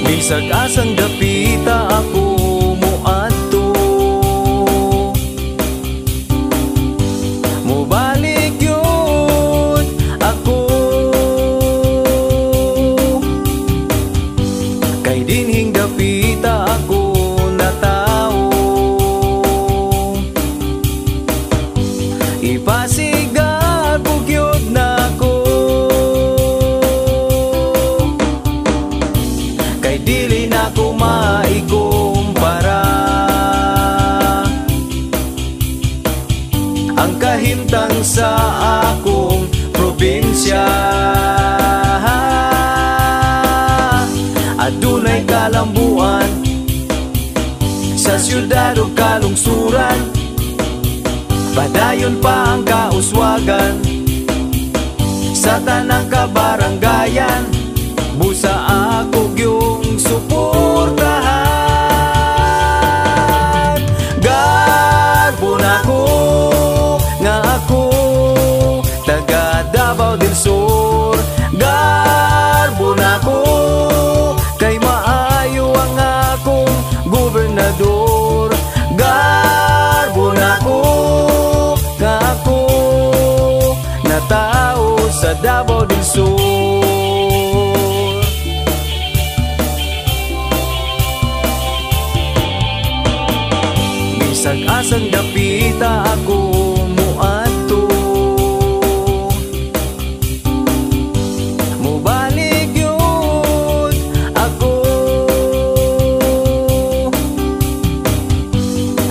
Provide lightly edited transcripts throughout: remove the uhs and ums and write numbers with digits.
Bisag asang dapita ako moadto, mobalik yun ako, kay dinhing dapita ako na tao. Ipasigar bugyod na ako, kay dili na ko maikumpara ang kahimtang sa akong probinsya. Adunay kalambuan sa syudad o kalungsuran, padayon pa ang kauswagan. Sa tanang kabaranggayan, busa ako yung suportahan. Garbo na ko, nga ako taga Davao del Sur. Garbo na ko, kay maayo ang akong gobernador. Garbo na ko, nga ako na tao sa Davao del Sur. Bisag-asang dapita ako muadto, mubalik yun ako,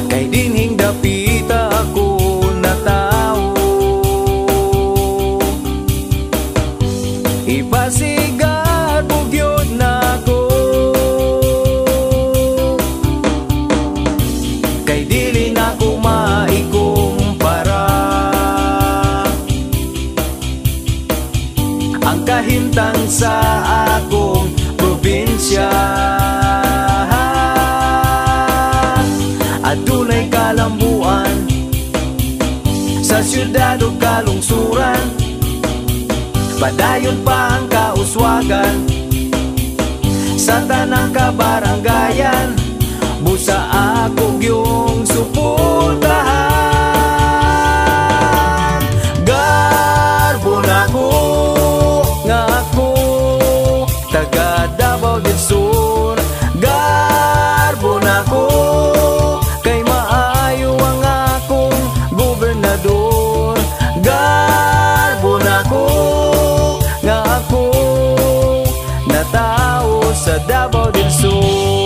kay dinhing dapita ako na tao. Ipasigar bugyod na ko, kay dili na ko maikumpara ang kahimtang sa akong probinsya. Adunay kalambuan sa syudad o kalungsuran, padayon pa ang kauswagan. Sa tanang kabaranggayan, busa ako yung suportahan. Garbo na ko, nga ako taga Davao del Sur. Garbo na ko, kay maayo ang akong gobernador. Garbo na ko, nga ako na tao sa Davao del Sur.